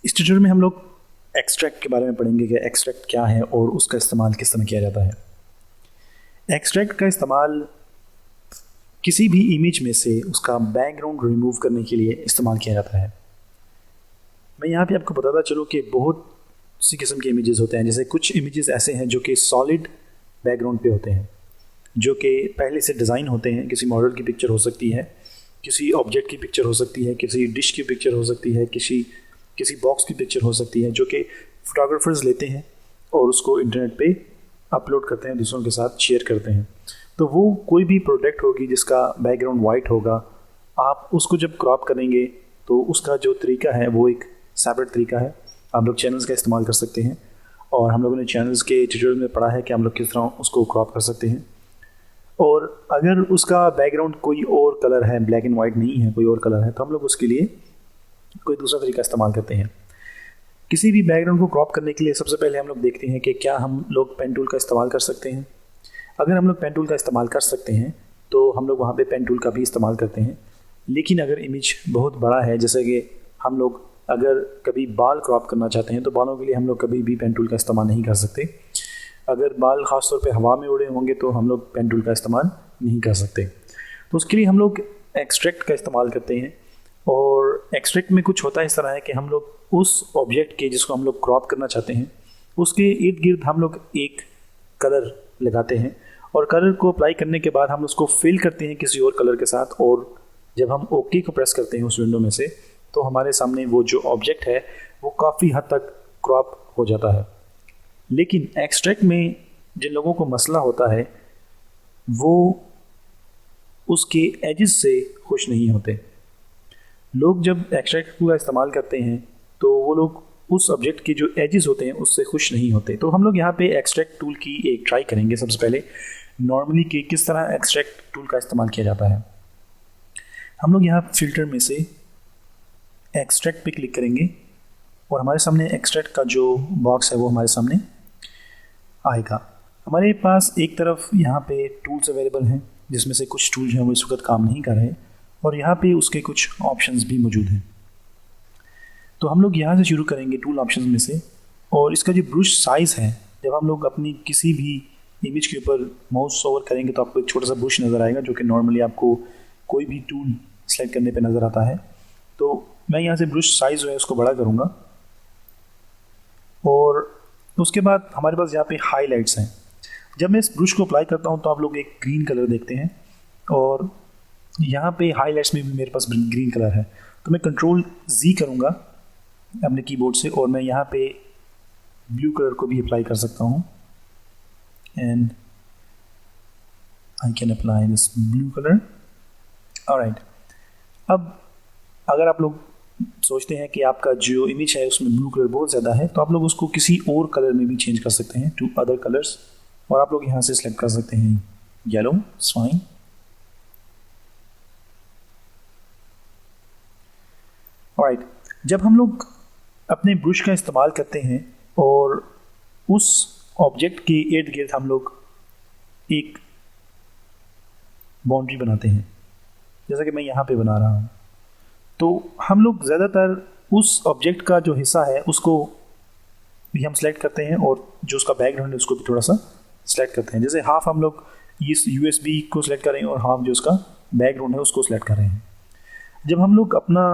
इस ट्यूटोरियल में हम लोग एक्सट्रैक्ट के बारे में पढ़ेंगे कि एक्सट्रैक्ट क्या है और उसका इस्तेमाल किस तरह किया जाता है। एक्सट्रैक्ट का इस्तेमाल किसी भी इमेज में से उसका बैकग्राउंड रिमूव करने के लिए इस्तेमाल किया जाता है। मैं यहाँ पे आपको बताता चलूँ कि बहुत सी किस्म के इमेजेस होते हैं। जैसे कुछ इमेजेस ऐसे हैं जो कि सॉलिड बैकग्राउंड पे होते हैं, जो कि पहले से डिज़ाइन होते हैं। किसी मॉडल की पिक्चर हो सकती है, किसी ऑब्जेक्ट की पिक्चर हो सकती है, किसी डिश की पिक्चर हो सकती है, किसी बॉक्स की पिक्चर हो सकती है, जो कि फोटोग्राफर्स लेते हैं और उसको इंटरनेट पे अपलोड करते हैं, दूसरों के साथ शेयर करते हैं। तो वो कोई भी प्रोडक्ट होगी जिसका बैकग्राउंड वाइट होगा, आप उसको जब क्रॉप करेंगे तो उसका जो तरीका है वो एक सेपरेट तरीका है। आप लोग चैनल्स का इस्तेमाल कर सकते हैं और हम लोगों ने चैनल्स के ट्यूटोरियल में पढ़ा है कि हम लोग किस तरह उसको क्रॉप कर सकते हैं। और अगर उसका बैकग्राउंड कोई और कलर है, ब्लैक एंड वाइट नहीं है, कोई और कलर है, तो हम लोग उसके लिए कोई दूसरा तरीका इस्तेमाल करते हैं। किसी भी बैकग्राउंड को क्रॉप करने के लिए सबसे पहले हम लोग देखते हैं कि क्या हम लोग पेन टूल का इस्तेमाल कर सकते हैं। अगर हम लोग पेन टूल का इस्तेमाल कर सकते हैं तो हम लोग वहाँ पे पेन टूल का भी इस्तेमाल करते हैं। लेकिन अगर इमेज बहुत बड़ा है, जैसे कि हम लोग अगर कभी बाल क्रॉप करना चाहते हैं तो बालों के लिए हम लोग कभी भी पेन टूल का इस्तेमाल नहीं कर सकते। अगर बाल ख़ास तौर पे हवा में उड़े होंगे तो हम लोग पेन टूल का इस्तेमाल नहीं कर सकते। तो उसके लिए हम लोग एक्सट्रैक्ट का इस्तेमाल करते हैं। और एक्सट्रैक्ट में कुछ होता है इस तरह है कि हम लोग उस ऑब्जेक्ट के जिसको हम लोग क्रॉप करना चाहते हैं उसके इर्द गिर्द हम लोग एक कलर लगाते हैं और कलर को अप्लाई करने के बाद हम उसको फिल करते हैं किसी और कलर के साथ। और जब हम ओके को प्रेस करते हैं उस विंडो में से तो हमारे सामने वो जो ऑब्जेक्ट है वो काफ़ी हद तक क्रॉप हो जाता है। लेकिन एक्सट्रैक्ट में जिन लोगों को मसला होता है वो उसके एजेस से खुश नहीं होते। लोग जब एक्सट्रैक्ट टूल का इस्तेमाल करते हैं तो वो लोग उस ऑब्जेक्ट के जो एजेस होते हैं उससे खुश नहीं होते। तो हम लोग यहाँ पे एक्सट्रैक्ट टूल की एक ट्राई करेंगे। सबसे पहले नॉर्मली कि किस तरह एक्सट्रैक्ट टूल का इस्तेमाल किया जाता है। हम लोग यहाँ फिल्टर में से एक्सट्रैक्ट पे क्लिक करेंगे और हमारे सामने एक्सट्रैक्ट का जो बॉक्स है वो हमारे सामने आएगा। हमारे पास एक तरफ यहाँ पे टूल्स अवेलेबल हैं जिसमें से कुछ टूल जो हैं वो इस वक्त काम नहीं कर रहे और यहाँ पे उसके कुछ ऑप्शंस भी मौजूद हैं। तो हम लोग यहाँ से शुरू करेंगे टूल ऑप्शंस में से। और इसका जो ब्रश साइज़ है, जब हम लोग अपनी किसी भी इमेज के ऊपर माउस ओवर करेंगे तो आपको एक छोटा सा ब्रश नज़र आएगा जो कि नॉर्मली आपको कोई भी टूल सेलेक्ट करने पे नज़र आता है। तो मैं यहाँ से ब्रश साइज़ जो है उसको बड़ा करूँगा और उसके बाद हमारे पास यहाँ पे हाईलाइट्स हैं। जब मैं इस ब्रश को अप्लाई करता हूँ तो आप लोग एक ग्रीन कलर देखते हैं और यहाँ पे हाईलाइट्स में भी मेरे पास ग्रीन कलर है। तो मैं कंट्रोल Z करूँगा अपने कीबोर्ड से और मैं यहाँ पे ब्लू कलर को भी अप्लाई कर सकता हूँ and I can apply this blue colour. Alright, अब अगर आप लोग सोचते हैं कि आपका जो इमेज है उसमें ब्लू कलर बहुत ज़्यादा है तो आप लोग उसको किसी और कलर में भी चेंज कर सकते हैं टू अदर कलर्स। और आप लोग यहाँ से सिलेक्ट कर सकते हैं येलो, फाइन। ऑलराइट, जब हम लोग अपने ब्रश का इस्तेमाल करते हैं और उस ऑब्जेक्ट के इर्द गिर्द हम लोग एक बाउंड्री बनाते हैं, जैसा कि मैं यहाँ पे बना रहा हूँ, तो हम लोग ज़्यादातर उस ऑब्जेक्ट का जो हिस्सा है उसको भी हम सेलेक्ट करते हैं और जो उसका बैकग्राउंड है उसको भी थोड़ा सा सेलेक्ट करते हैं। जैसे हाफ हम लोग इस USB को सिलेक्ट कर रहे हैं और हाफ जो उसका बैकग्राउंड है उसको सिलेक्ट कर रहे हैं। जब हम लोग अपना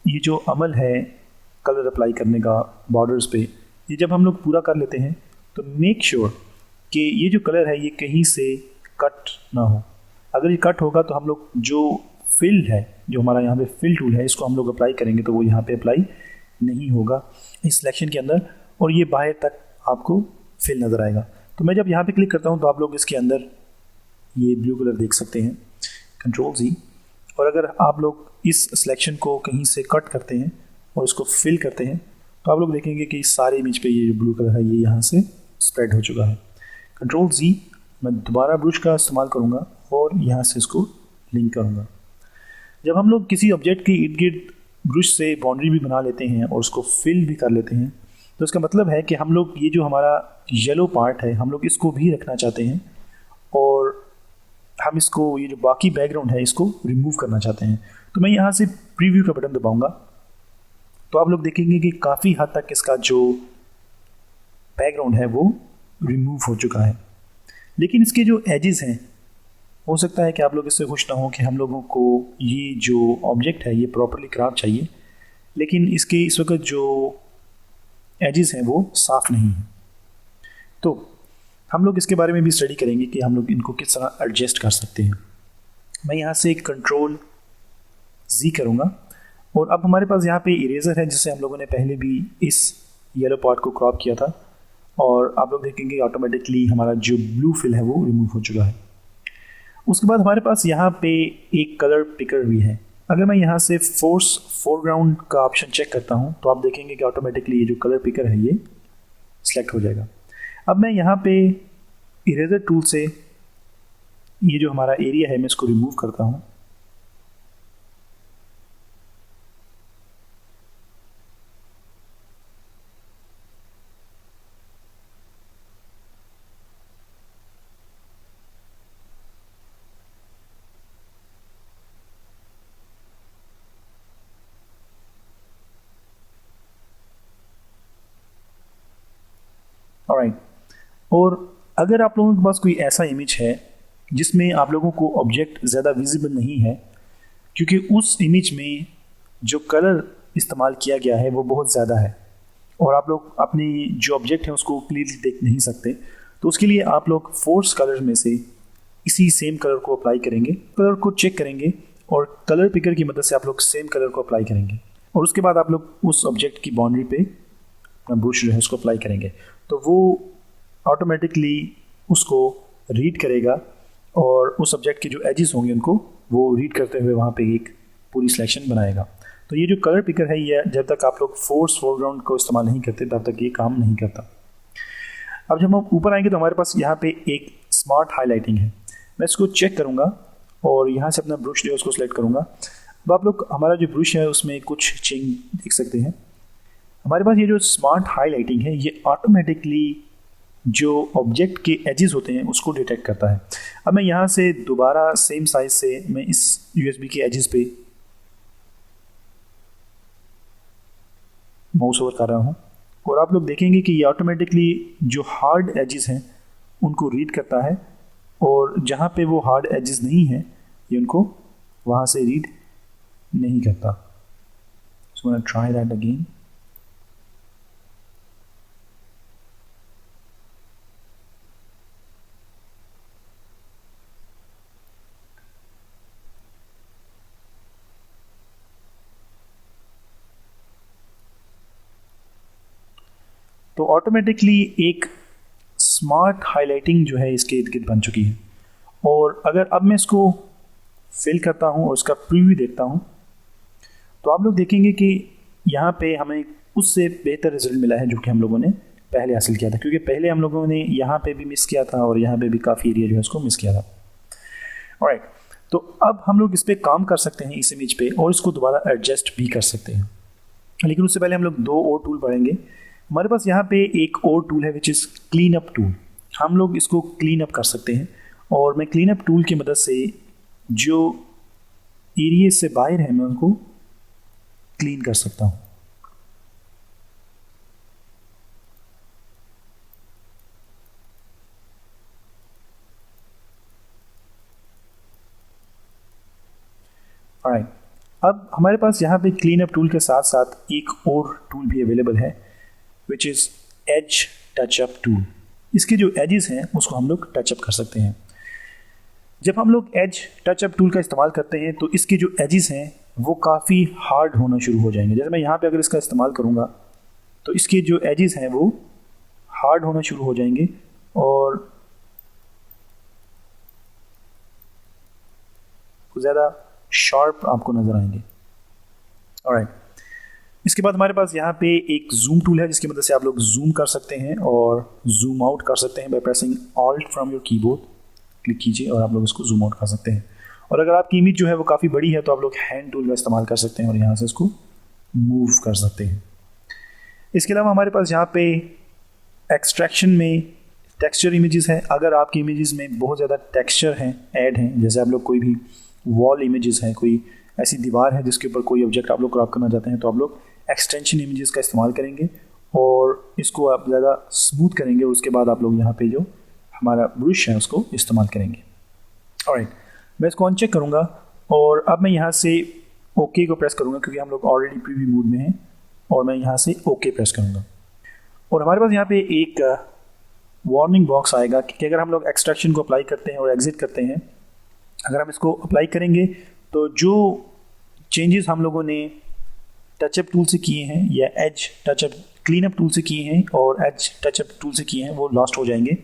ये जो अमल है कलर अप्लाई करने का बॉर्डर्स पे, ये जब हम लोग पूरा कर लेते हैं तो मेक श्योर कि ये जो कलर है ये कहीं से कट ना हो। अगर ये कट होगा तो हम लोग जो फिल है, जो हमारा यहाँ पे फिल टूल है, इसको हम लोग अप्लाई करेंगे तो वो यहाँ पे अप्लाई नहीं होगा इस सिलेक्शन के अंदर और ये बाहर तक आपको फिल नज़र आएगा। तो मैं जब यहाँ पे क्लिक करता हूँ तो आप लोग इसके अंदर ये ब्लू कलर देख सकते हैं, कंट्रोल Z। और अगर आप लोग इस सिलेक्शन को कहीं से कट करते हैं और इसको फिल करते हैं तो आप लोग देखेंगे कि सारे इमेज पे ये जो ब्लू कलर है ये यहाँ से स्प्रेड हो चुका है। कंट्रोल Z, मैं दोबारा ब्रश का इस्तेमाल करूँगा और यहाँ से इसको लिंक करूँगा। जब हम लोग किसी ऑब्जेक्ट के इर्द गिर्द ब्रश से बाउंड्री भी बना लेते हैं और उसको फिल भी कर लेते हैं तो इसका मतलब है कि हम लोग ये जो हमारा येलो पार्ट है हम लोग इसको भी रखना चाहते हैं और हम इसको ये जो बाकी बैकग्राउंड है इसको रिमूव करना चाहते हैं। तो मैं यहाँ से प्रीव्यू का बटन दबाऊंगा तो आप लोग देखेंगे कि काफ़ी हद तक इसका जो बैकग्राउंड है वो रिमूव हो चुका है। लेकिन इसके जो एजेस हैं, हो सकता है कि आप लोग इससे खुश ना हो कि हम लोगों को ये जो ऑब्जेक्ट है ये प्रॉपरली क्राफ्ट चाहिए, लेकिन इसके इस वक्त जो एजेस हैं वो साफ़ नहीं हैं। तो हम लोग इसके बारे में भी स्टडी करेंगे कि हम लोग इनको किस तरह एडजस्ट कर सकते हैं। मैं यहाँ से कंट्रोल Z करूँगा और अब हमारे पास यहाँ पे इरेज़र है जिससे हम लोगों ने पहले भी इस येलो पार्ट को क्रॉप किया था, और आप लोग देखेंगे ऑटोमेटिकली हमारा जो ब्लू फिल है वो रिमूव हो चुका है। उसके बाद हमारे पास यहाँ पे एक कलर पिकर भी है। अगर मैं यहाँ से फोर्स फोरग्राउंड का ऑप्शन चेक करता हूँ तो आप देखेंगे कि ऑटोमेटिकली ये जो कलर पिकर है ये सिलेक्ट हो जाएगा। अब मैं यहाँ पे इरेजर टूल से ये जो हमारा एरिया है मैं इसको रिमूव करता हूँ। ऑलराइट, और अगर आप लोगों के पास कोई ऐसा इमेज है जिसमें आप लोगों को ऑब्जेक्ट ज़्यादा विजिबल नहीं है, क्योंकि उस इमेज में जो कलर इस्तेमाल किया गया है वो बहुत ज़्यादा है और आप लोग अपनी जो ऑब्जेक्ट है उसको क्लियरली देख नहीं सकते, तो उसके लिए आप लोग फोर्स कलर में से इसी सेम कलर को अप्लाई करेंगे, कलर को चेक करेंगे और कलर पिकर की मदद से आप लोग सेम कलर को अप्लाई करेंगे और उसके बाद आप लोग उस ऑब्जेक्ट की बाउंड्री पे अपना ब्रश जो है उसको अप्लाई करेंगे, तो वो ऑटोमेटिकली उसको रीड करेगा और उस सब्जेक्ट के जो एजेस होंगे उनको वो रीड करते हुए वहाँ पे एक पूरी सिलेक्शन बनाएगा। तो ये जो कलर पिकर है ये जब तक आप लोग फोर्स फोरग्राउंड को इस्तेमाल नहीं करते तब तक ये काम नहीं करता। अब जब हम ऊपर आएंगे तो हमारे पास यहाँ पे एक स्मार्ट हाईलाइटिंग है। मैं इसको चेक करूँगा और यहाँ से अपना ब्रश जो है उसको सिलेक्ट करूँगा। अब आप लोग हमारा जो ब्रश है उसमें कुछ चेंज देख सकते हैं। हमारे पास ये जो स्मार्ट हाईलाइटिंग है ये ऑटोमेटिकली जो ऑब्जेक्ट के एजेस होते हैं उसको डिटेक्ट करता है। अब मैं यहाँ से दोबारा सेम साइज से मैं इस यूएसबी के एजेस पे माउस ओवर कर रहा हूँ और आप लोग देखेंगे कि ये ऑटोमेटिकली जो हार्ड एजेस हैं उनको रीड करता है और जहाँ पे वो हार्ड एजेस नहीं हैं ये उनको वहाँ से रीड नहीं करता। सो आई ट्राई दैट अगेन। तो ऑटोमेटिकली एक स्मार्ट हाईलाइटिंग जो है इसके इर्द गिर्द बन चुकी है और अगर अब मैं इसको फिल करता हूँ और इसका प्रीव्यू देखता हूँ तो आप लोग देखेंगे कि यहाँ पे हमें उससे बेहतर रिजल्ट मिला है जो कि हम लोगों ने पहले हासिल किया था, क्योंकि पहले हम लोगों ने यहाँ पे भी मिस किया था और यहाँ पे भी काफ़ी एरिया जो है उसको मिस किया था। ऑलराइट, तो अब हम लोग इस पर काम कर सकते हैं इस इमेज पे और इसको दोबारा एडजस्ट भी कर सकते हैं, लेकिन उससे पहले हम लोग दो और टूल पढ़ेंगे। हमारे पास यहाँ पे एक और टूल है which is clean up tool. हम लोग इसको क्लीन अप कर सकते हैं और मैं क्लीन अप टूल की मदद से जो एरिया से बाहर है मैं उनको क्लीन कर सकता हूँ। ऑलराइट, अब हमारे पास यहाँ पे क्लीन अप टूल के साथ साथ एक और टूल भी अवेलेबल है which is edge touch up tool. इसके जो एजेस हैं उसको हम लोग टचअप कर सकते हैं। जब हम लोग एज टचअप टूल का इस्तेमाल करते हैं तो इसके जो एजेस हैं वो काफ़ी हार्ड होना शुरू हो जाएंगे। जैसे मैं यहाँ पे अगर इसका इस्तेमाल करूँगा तो इसके जो एजेस हैं वो हार्ड होना शुरू हो जाएंगे और ज़्यादा शार्प आपको नज़र आएंगे। ऑलराइट, इसके बाद हमारे पास यहाँ पे एक जूम टूल है जिसकी मदद से आप लोग जूम कर सकते हैं और जूम आउट कर सकते हैं by pressing alt from your keyboard. Click कीजिए और आप लोग इसको जूम आउट कर सकते हैं। और अगर आपकी इमेज जो है वो काफ़ी बड़ी है तो आप लोग हैंड टूल का इस्तेमाल कर सकते हैं और यहाँ से इसको मूव कर सकते हैं। इसके अलावा हमारे पास यहाँ पे एक्सट्रैक्शन में टेक्सचर इमेजेस हैं। अगर आपकी इमेजेस में बहुत ज़्यादा टेक्सचर हैं ऐड हैं, जैसे आप लोग कोई भी वॉल इमेजेस हैं, कोई ऐसी दीवार है जिसके ऊपर कोई ऑब्जेक्ट आप लोग क्रॉप करना चाहते हैं, तो आप लोग एक्सटेंशन इमेजेस का इस्तेमाल करेंगे और इसको आप ज़्यादा स्मूथ करेंगे और उसके बाद आप लोग यहाँ पे जो हमारा ब्रश है उसको इस्तेमाल करेंगे। ऑलराइट, मैं इसको अनचेक करूँगा और अब मैं यहाँ से ओके को प्रेस करूँगा क्योंकि हम लोग ऑलरेडी प्रीव्यू मोड में हैं और मैं यहाँ से ओके प्रेस करूँगा और हमारे पास यहाँ पे एक वार्निंग बॉक्स आएगा कि अगर हम लोग एक्सट्रैक्शन को अप्लाई करते हैं और एग्जिट करते हैं, अगर हम इसको अप्लाई करेंगे तो जो चेंजेस हम लोगों ने टचअप टूल से किए हैं या एज टचअप क्लीनअप टूल से किए हैं और एज टचअप टूल से किए हैं वो लॉस्ट हो जाएंगे।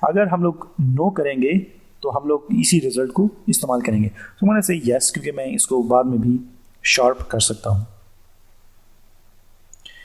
अगर हम लोग नो करेंगे तो हम लोग इसी रिजल्ट को इस्तेमाल करेंगे। तो मैंने से यस, क्योंकि मैं इसको बाद में भी शार्प कर सकता हूँ।